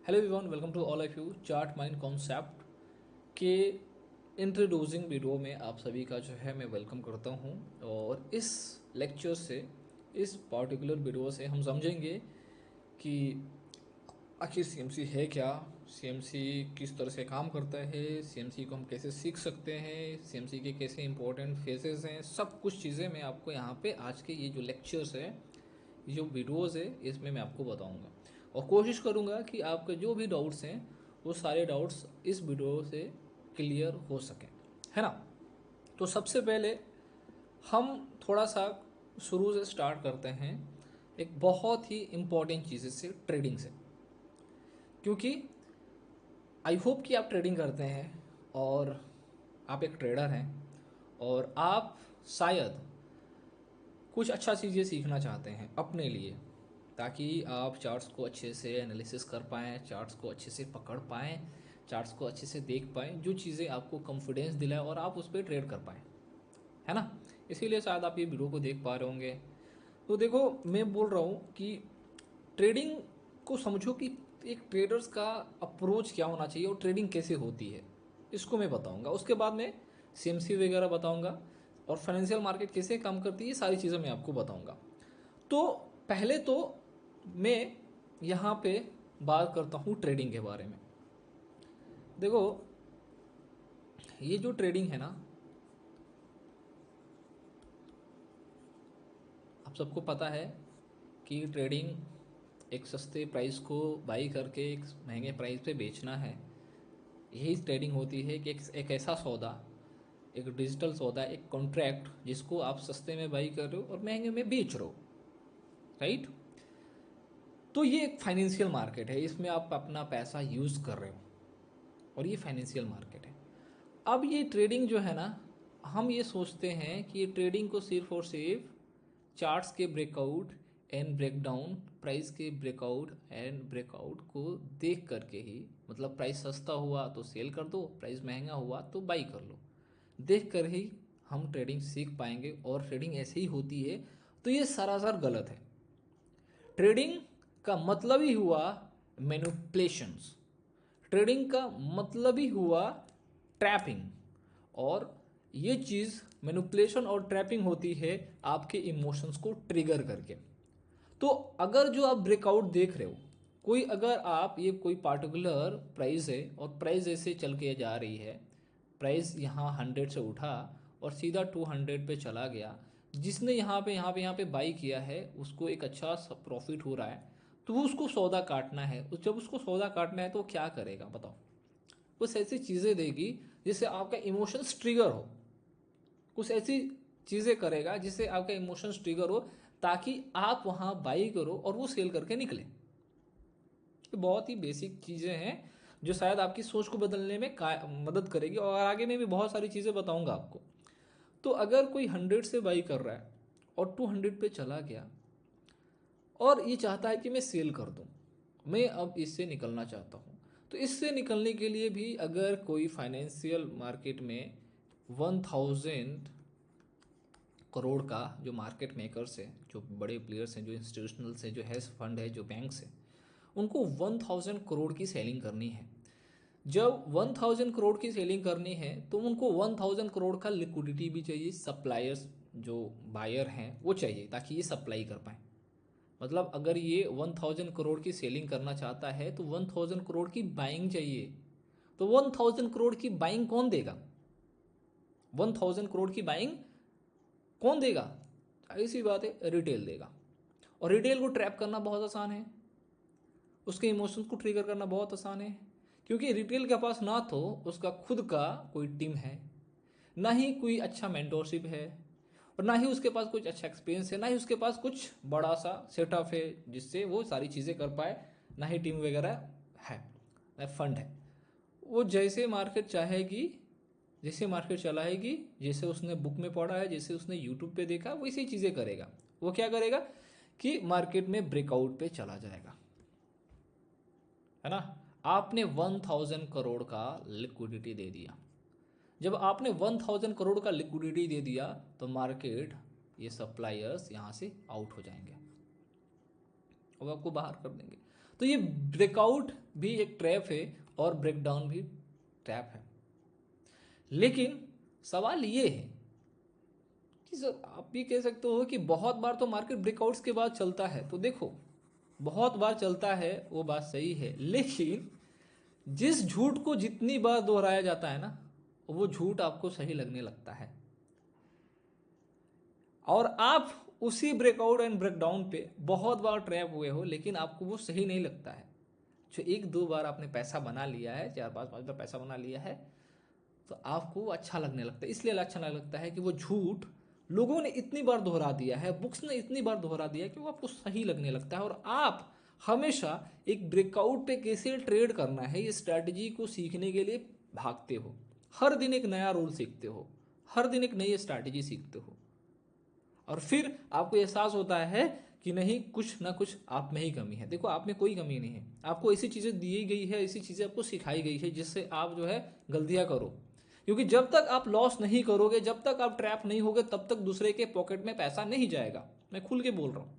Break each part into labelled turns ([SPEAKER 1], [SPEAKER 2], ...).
[SPEAKER 1] Hello everyone, welcome to all of you. Chart mind concept के introducing video में आप सभी का जो है मैं वेलकम करता हूं। और इस लेक्चर से, इस पार्टिकुलर वीडियो से हम समझेंगे कि आखिर सीएमसी है क्या, सीएमसी किस तरह से काम करता है, सीएमसी को हम कैसे सीख सकते हैं, सीएमसी के कैसे इंपॉर्टेंट फेजेस हैं, सब कुछ चीज़ें मैं आपको यहाँ पे आज के ये जो लेक्चर्स है, ये जो वीडियोस है, इसमें मैं आपको बताऊंगा। और कोशिश करूंगा कि आपके जो भी डाउट्स हैं वो सारे डाउट्स इस वीडियो से क्लियर हो सकें, है ना। तो सबसे पहले हम थोड़ा सा शुरू से स्टार्ट करते हैं, एक बहुत ही इम्पॉर्टेंट चीज़ से, ट्रेडिंग से। क्योंकि आई होप कि आप ट्रेडिंग करते हैं और आप एक ट्रेडर हैं और आप शायद कुछ अच्छा चीज़ें सीखना चाहते हैं अपने लिए, ताकि आप चार्ट्स को अच्छे से एनालिसिस कर पाएँ, चार्ट्स को अच्छे से पकड़ पाएँ, चार्ट्स को अच्छे से देख पाएँ, जो चीज़ें आपको कॉन्फिडेंस दिलाए और आप उस पर ट्रेड कर पाएँ, है ना। इसीलिए शायद आप ये वीडियो को देख पा रहे होंगे। तो देखो, मैं बोल रहा हूँ कि ट्रेडिंग को समझो कि एक ट्रेडर्स का अप्रोच क्या होना चाहिए और ट्रेडिंग कैसे होती है, इसको मैं बताऊंगा। उसके बाद मैं सीएमसी वगैरह बताऊंगा और फाइनेंशियल मार्केट कैसे काम करती है, ये सारी चीज़ें मैं आपको बताऊंगा। तो पहले तो मैं यहाँ पे बात करता हूँ ट्रेडिंग के बारे में। देखो, ये जो ट्रेडिंग है ना, आप सबको पता है कि ट्रेडिंग एक सस्ते प्राइस को बाई करके एक महंगे प्राइस पे बेचना है। यही ट्रेडिंग होती है कि एक ऐसा सौदा, एक डिजिटल सौदा, एक कॉन्ट्रैक्ट जिसको आप सस्ते में बाई कर रहे हो और महंगे में बेच रहे हो, राइट। तो ये एक फाइनेंशियल मार्केट है, इसमें आप अपना पैसा यूज़ कर रहे हो और ये फाइनेंशियल मार्केट है। अब ये ट्रेडिंग जो है ना, हम ये सोचते हैं कि ये ट्रेडिंग को सिर्फ और सिर्फ चार्ट्स के ब्रेकआउट एंड ब्रेकडाउन, प्राइस के ब्रेकआउट एंड ब्रेकआउट को देख करके ही, मतलब प्राइस सस्ता हुआ तो सेल कर दो, प्राइस महंगा हुआ तो बाई कर लो, देख कर ही हम ट्रेडिंग सीख पाएंगे और ट्रेडिंग ऐसे ही होती है। तो ये सरासर गलत है। ट्रेडिंग का मतलब ही हुआ मैनिपुलेशंस, ट्रेडिंग का मतलब ही हुआ ट्रैपिंग। और ये चीज़ मैनिपुलेशन और ट्रैपिंग होती है आपके इमोशंस को ट्रिगर करके। तो अगर जो आप ब्रेकआउट देख रहे हो, कोई अगर आप ये कोई पार्टिकुलर प्राइस है और प्राइस ऐसे चल के जा रही है, प्राइस यहाँ 100 से उठा और सीधा 200 पे चला गया, जिसने यहाँ पे बाई किया है उसको एक अच्छा प्रॉफिट हो रहा है, तो वो उसको सौदा काटना है। जब उसको सौदा काटना है तो क्या करेगा बताओ? कुछ ऐसी चीज़ें देगी जिससे आपका इमोशंस ट्रिगर हो, कुछ ऐसी चीज़ें करेगा जिससे आपका इमोशंस ट्रिगर हो, ताकि आप वहाँ बाई करो और वो सेल करके निकले। ये बहुत ही बेसिक चीज़ें हैं जो शायद आपकी सोच को बदलने में मदद करेगी, और आगे में भी बहुत सारी चीज़ें बताऊंगा आपको। तो अगर कोई 100 से बाई कर रहा है और 200 पे चला गया और ये चाहता है कि मैं सेल कर दूं, मैं अब इससे निकलना चाहता हूं, तो इससे निकलने के लिए भी अगर कोई फाइनेंशियल मार्केट में 1000 करोड़ का जो मार्केट मेकर्स है, जो बड़े प्लेयर्स हैं, जो इंस्टीट्यूशनल्स हैं, जो हेज फंड है, जो बैंक्स हैं, उनको 1000 करोड़ की सेलिंग करनी है। जब 1000 करोड़ की सेलिंग करनी है तो उनको 1000 करोड़ का लिक्विडिटी भी चाहिए, सप्लायर्स जो बायर हैं वो चाहिए, ताकि ये सप्लाई कर पाए। मतलब अगर ये 1000 करोड़ की सेलिंग करना चाहता है तो 1000 करोड़ की बाइंग चाहिए। तो 1000 करोड़ की बाइंग कौन देगा? 1000 करोड़ की बाइंग कौन देगा? ऐसी बात है, रिटेल देगा। और रिटेल को ट्रैप करना बहुत आसान है, उसके इमोशंस को ट्रिगर करना बहुत आसान है, क्योंकि रिटेल के पास ना तो उसका खुद का कोई टीम है, ना ही कोई अच्छा मेंटोरशिप है, और ना ही उसके पास कुछ अच्छा एक्सपीरियंस है, ना ही उसके पास कुछ बड़ा सा सेटअप है जिससे वो सारी चीज़ें कर पाए, ना ही टीम वगैरह है, ना फंड है। वो जैसे मार्केट चाहेगी, जैसे मार्केट चलाएगी, जैसे उसने बुक में पढ़ा है, जैसे उसने यूट्यूब पे देखा, वैसी चीज़ें करेगा। वो क्या करेगा कि मार्केट में ब्रेकआउट पे चला जाएगा, है ना। आपने 1000 करोड़ का लिक्विडिटी दे दिया। जब आपने 1000 करोड़ का लिक्विडिटी दे दिया तो मार्केट, ये सप्लायर्स यहाँ से आउट हो जाएंगे और आपको बाहर कर देंगे। तो ये ब्रेकआउट भी एक ट्रैप है और ब्रेकडाउन भी ट्रैप है। लेकिन सवाल ये है कि सर आप भी कह सकते हो कि बहुत बार तो मार्केट ब्रेकआउट्स के बाद चलता है, तो देखो बहुत बार चलता है वो बात सही है, लेकिन जिस झूठ को जितनी बार दोहराया जाता है ना, वो झूठ आपको सही लगने लगता है और आप उसी ब्रेकआउट एंड ब्रेकडाउन पे बहुत बार ट्रैप हुए हो, लेकिन आपको वो सही नहीं लगता है। जो एक दो बार आपने पैसा बना लिया है, चार पाँच पाँच बार पैसा बना लिया है, तो आपको अच्छा लगने लगता है। इसलिए अच्छा लगता है कि वो झूठ लोगों ने इतनी बार दोहरा दिया है, बुक्स ने इतनी बार दोहरा दिया है कि वो आपको सही लगने लगता है। और आप हमेशा एक ब्रेकआउट पे कैसे ट्रेड करना है ये स्ट्रैटेजी को सीखने के लिए भागते हो। हर दिन एक नया रूल सीखते हो, हर दिन एक नई स्ट्रैटेजी सीखते हो, और फिर आपको एहसास होता है कि नहीं, कुछ ना कुछ आप में ही कमी है। देखो आप में कोई कमी नहीं है, आपको ऐसी चीज़ें दी गई है, ऐसी चीज़ें आपको सिखाई गई है जिससे आप जो है गलतियाँ करो। क्योंकि जब तक आप लॉस नहीं करोगे, जब तक आप ट्रैप नहीं होगे, तब तक दूसरे के पॉकेट में पैसा नहीं जाएगा। मैं खुल के बोल रहा हूँ,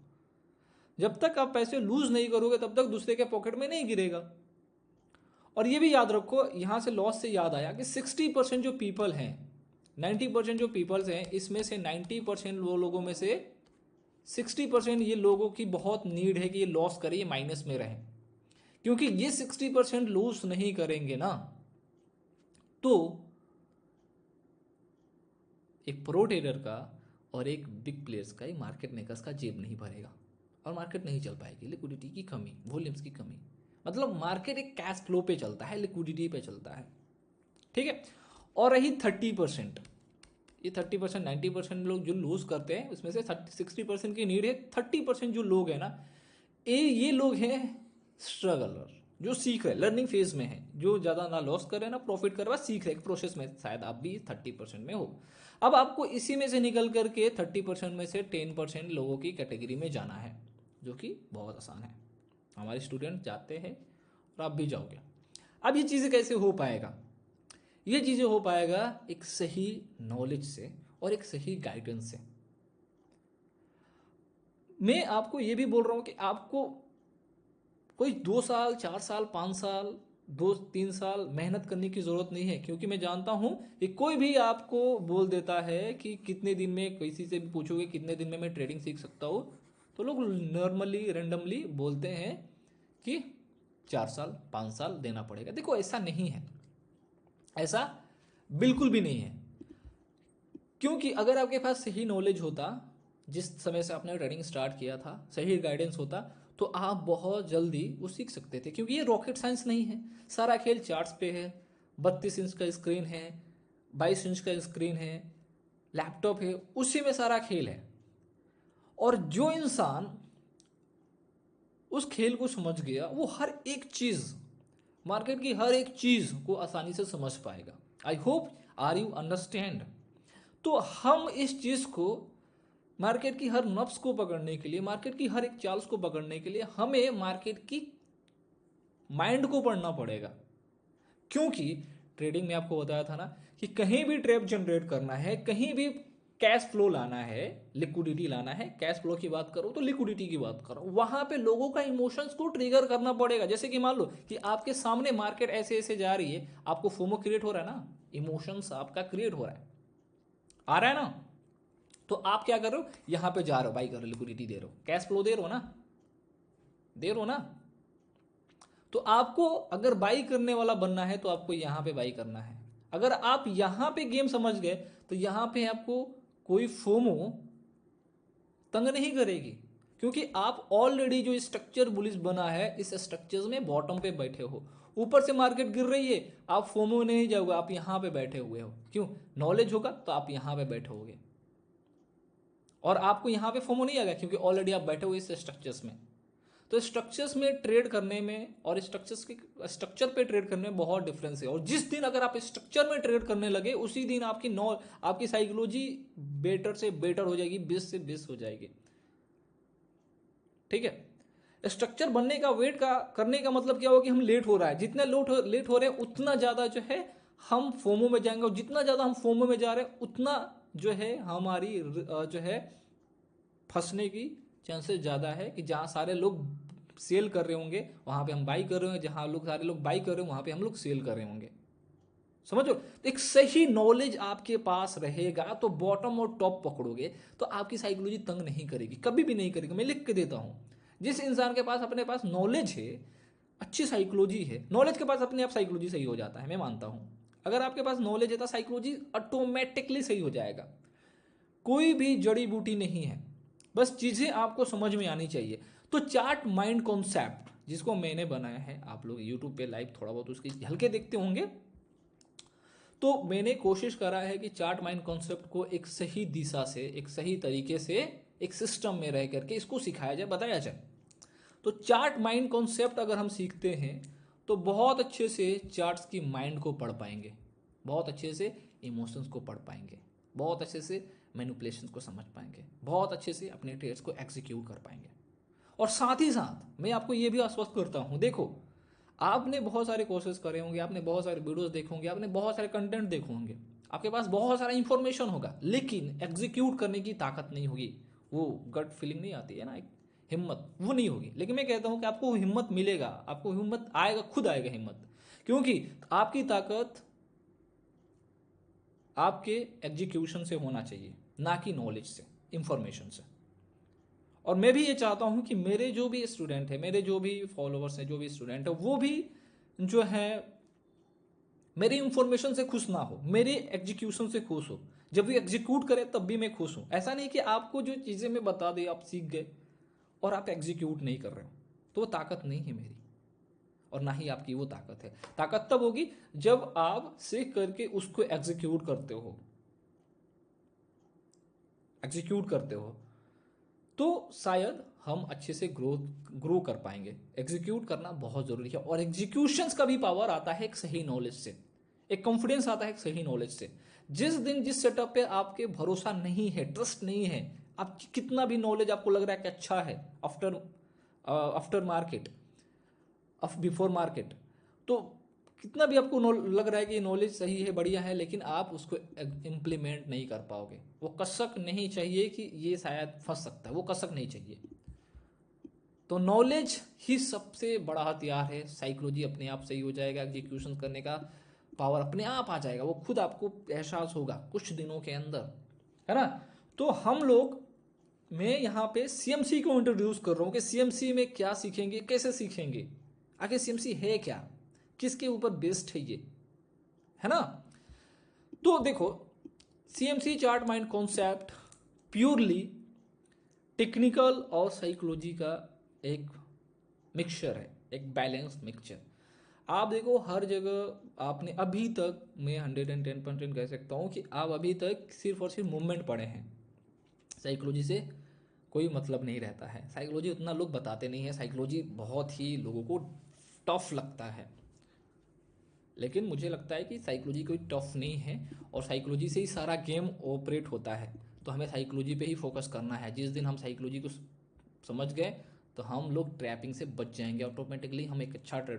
[SPEAKER 1] जब तक आप पैसे लूज नहीं करोगे तब तक दूसरे के पॉकेट में नहीं गिरेगा। और ये भी याद रखो, यहाँ से लॉस से याद आया कि 60% जो पीपल हैं, 90% जो पीपल्स हैं, इसमें से 90% वो लोगों में से 60% ये लोगों की बहुत नीड है कि ये लॉस करे, ये माइनस में रहे। क्योंकि ये 60% लूज नहीं करेंगे ना, तो एक प्रो ट्रेडर का और एक बिग प्लेयर्स का, मार्केट मेकर्स का जेब नहीं भरेगा और मार्केट नहीं चल पाएगी। लिक्विडिटी की कमी, वॉल्यूम्स की कमी, मतलब मार्केट एक कैश फ्लो पे चलता है, लिक्विडिटी पे चलता है। ठीक है। और रही 30%, ये 30%, 90% लोग जो लूज करते हैं, उसमें से 60% की नीड है। 30% जो लोग हैं ना, ये लोग हैं स्ट्रगलर, जो सीख रहे, लर्निंग फेज में है, जो ज़्यादा ना लॉस करे ना प्रॉफिट करे, बस सीख रहे प्रोसेस में। शायद आप भी 30% में हो। अब आपको इसी में से निकल करके 30% में से 10% लोगों की कैटेगरी में जाना है, जो कि बहुत आसान है। हमारे स्टूडेंट जाते हैं और आप भी जाओगे। अब ये चीज़ें कैसे हो पाएगा? ये चीज़ें हो पाएगा एक सही नॉलेज से और एक सही गाइडेंस से। मैं आपको ये भी बोल रहा हूँ कि आपको कोई 2 साल, 4 साल, 5 साल, 2-3 साल मेहनत करने की ज़रूरत नहीं है। क्योंकि मैं जानता हूँ कि कोई भी आपको बोल देता है कि कितने दिन में, किसी से भी पूछोगे कितने दिन में मैं ट्रेडिंग सीख सकता हूँ, तो लोग नॉर्मली रेंडमली बोलते हैं कि 4 साल 5 साल देना पड़ेगा। देखो ऐसा नहीं है, ऐसा बिल्कुल भी नहीं है। क्योंकि अगर आपके पास सही नॉलेज होता, जिस समय से आपने ट्रेडिंग स्टार्ट किया था, सही गाइडेंस होता, तो आप बहुत जल्दी वो सीख सकते थे। क्योंकि ये रॉकेट साइंस नहीं है, सारा खेल चार्ट्स पे है। 32 इंच का स्क्रीन है, 22 इंच का स्क्रीन है, लैपटॉप है, उसी में सारा खेल है। और जो इंसान उस खेल को समझ गया, वो हर एक चीज़, मार्केट की हर एक चीज़ को आसानी से समझ पाएगा। I hope are you understand. तो हम इस चीज़ को, मार्केट की हर नब्स को पकड़ने के लिए, मार्केट की हर एक चाल्स को पकड़ने के लिए हमें मार्केट की माइंड को पढ़ना पड़ेगा। क्योंकि ट्रेडिंग में आपको बताया था ना कि कहीं भी ट्रैप जनरेट करना है, कहीं भी कैश फ्लो लाना है, लिक्विडिटी लाना है, कैश फ्लो की बात करो तो लिक्विडिटी की बात करो, वहां पे लोगों का इमोशंस को ट्रिगर करना पड़ेगा। जैसे कि मान लो कि आपके सामने मार्केट ऐसे ऐसे जा रही है, आपको फोमो क्रिएट हो रहा है ना, इमोशंस आपका क्रिएट हो रहा है, आ रहा है ना, तो आप क्या कर रहे हो, यहां पे जा रहे हो, बाई कर रहे हो, लिक्विडिटी दे रहे हो, कैश फ्लो दे रहे हो ना, दे रहे हो ना। तो आपको अगर बाई करने वाला बनना है तो आपको यहां पे बाई करना है। अगर आप यहां पे गेम समझ गए तो यहां पे आपको कोई फोमो तंग नहीं करेगी। क्योंकि आप ऑलरेडी जो स्ट्रक्चर बुलिश बना है, इस स्ट्रक्चर में बॉटम पे बैठे हो, ऊपर से मार्केट गिर रही है, आप फोमो नहीं जाओगे, आप यहां पे बैठे हुए हो। क्यों? नॉलेज होगा तो आप यहां पे बैठे होगे, और आपको यहां पे फोमो नहीं आएगा क्योंकि ऑलरेडी आप बैठे हुए इस स्ट्रक्चर्स में। तो स्ट्रक्चर्स में ट्रेड करने में और स्ट्रक्चर पे ट्रेड करने में बहुत डिफरेंस है। और जिस दिन अगर आप स्ट्रक्चर में ट्रेड करने लगे, उसी दिन आपकी साइकोलॉजी बेटर से बेटर हो जाएगी, बेस्ट से बेस्ट हो जाएगी। ठीक है। स्ट्रक्चर बनने का वेट का करने का मतलब क्या होगा कि हम लेट हो रहा है, जितना लेट हो रहे हैं उतना ज़्यादा जो है हम फोमो में जाएंगे, और जितना ज़्यादा हम फोमो में जा रहे हैं उतना जो है हमारी जो है फंसने की चांसेस ज़्यादा है, कि जहाँ सारे लोग सेल कर रहे होंगे वहाँ पे हम बाई कर रहे होंगे, जहाँ लोग सारे लोग बाई कर रहे होंगे वहाँ पे हम लोग सेल कर रहे होंगे। समझो, तो एक सही नॉलेज आपके पास रहेगा तो बॉटम और टॉप पकड़ोगे तो आपकी साइकोलॉजी तंग नहीं करेगी, कभी भी नहीं करेगी। मैं लिख के देता हूँ, जिस इंसान के पास अपने पास नॉलेज है, अच्छी साइकोलॉजी है, नॉलेज के पास अपने आप साइकोलॉजी सही हो जाता है, मैं मानता हूँ। अगर आपके पास नॉलेज है तो साइकोलॉजी ऑटोमेटिकली सही हो जाएगा। कोई भी जड़ी बूटी नहीं है, बस चीज़ें आपको समझ में आनी चाहिए। तो चार्ट माइंड कॉन्सेप्ट जिसको मैंने बनाया है, आप लोग यूट्यूब पे लाइव थोड़ा बहुत उसकी हल्के देखते होंगे, तो मैंने कोशिश करा है कि चार्ट माइंड कॉन्सेप्ट को एक सही दिशा से, एक सही तरीके से, एक सिस्टम में रह करके इसको सिखाया जाए, बताया जाए। तो चार्ट माइंड कॉन्सेप्ट अगर हम सीखते हैं तो बहुत अच्छे से चार्ट्स की माइंड को पढ़ पाएंगे, बहुत अच्छे से इमोशंस को पढ़ पाएंगे, बहुत अच्छे से मैनिपुलेशन को समझ पाएंगे, बहुत अच्छे से अपने ट्रेड्स को एग्जीक्यूट कर पाएंगे। और साथ ही साथ मैं आपको ये भी आश्वस्त करता हूँ, देखो आपने बहुत सारे कोर्सेज करे होंगे, आपने बहुत सारे वीडियोस देखे होंगे, आपने बहुत सारे कंटेंट देखे होंगे, आपके पास बहुत सारा इंफॉर्मेशन होगा, लेकिन एग्जीक्यूट करने की ताकत नहीं होगी। वो गट फीलिंग नहीं आती है ना, एक हिम्मत, वो नहीं होगी। लेकिन मैं कहता हूँ कि आपको हिम्मत मिलेगा, आपको हिम्मत आएगा, खुद आएगा हिम्मत, क्योंकि आपकी ताकत आपके एग्जीक्यूशन से होना चाहिए, ना कि नॉलेज से, इंफॉर्मेशन से। और मैं भी ये चाहता हूँ कि मेरे जो भी स्टूडेंट है, मेरे जो भी फॉलोअर्स हैं, जो भी स्टूडेंट है, वो भी जो है मेरी इंफॉर्मेशन से खुश ना हो, मेरे एग्जीक्यूशन से खुश हो। जब भी एग्जीक्यूट करे तब भी मैं खुश हूँ। ऐसा नहीं कि आपको जो चीज़ें मैं बता दी आप सीख गए और आप एग्जीक्यूट नहीं कर रहे हो, तो वो ताकत नहीं है मेरी, और ना ही आपकी वो ताकत है। ताकत तब होगी जब आप सीख करके उसको एग्जीक्यूट करते हो, एग्जीक्यूट करते हो तो शायद हम अच्छे से ग्रो कर पाएंगे। एग्जीक्यूट करना बहुत ज़रूरी है, और एग्जीक्यूशंस का भी पावर आता है एक सही नॉलेज से, एक कॉन्फिडेंस आता है एक सही नॉलेज से। जिस दिन जिस सेटअप पे आपके भरोसा नहीं है, ट्रस्ट नहीं है, आप कितना भी नॉलेज आपको लग रहा है कि अच्छा है after after market, before market, तो कितना भी आपको लग रहा है कि नॉलेज सही है, बढ़िया है, लेकिन आप उसको इम्प्लीमेंट नहीं कर पाओगे। वो कसक नहीं चाहिए कि ये शायद फंस सकता है, वो कसक नहीं चाहिए। तो नॉलेज ही सबसे बड़ा हथियार है। साइकोलॉजी अपने आप सही हो जाएगा, एग्जीक्यूशन करने का पावर अपने आप आ जाएगा, वो खुद आपको एहसास होगा कुछ दिनों के अंदर, है ना। तो हम लोग, मैं यहाँ पे सीएमसी को इंट्रोड्यूस कर रहा हूँ कि सीएमसी में क्या सीखेंगे, कैसे सीखेंगे, आखिर सीएमसी है क्या, किसके ऊपर बेस्ड है ये, है ना। तो देखो, CMC chart mind concept purely technical और साइकोलॉजी का एक मिक्सचर है, एक बैलेंस मिक्सचर। आप देखो हर जगह आपने अभी तक, मैं 110% कह सकता हूँ कि आप अभी तक सिर्फ और सिर्फ मूवमेंट पढ़े हैं। साइकोलॉजी से कोई मतलब नहीं रहता है, साइकोलॉजी उतना लोग बताते नहीं है, साइकोलॉजी बहुत ही लोगों को टफ लगता है। लेकिन मुझे लगता है कि साइकोलॉजी कोई टफ नहीं है, और साइकोलॉजी से ही सारा गेम ऑपरेट होता है। तो हमें साइकोलॉजी पे ही फोकस करना है। जिस दिन हम साइकोलॉजी को समझ गए तो हम लोग ट्रैपिंग से बच जाएंगे, ऑटोमेटिकली हम एक अच्छा ट्रेडर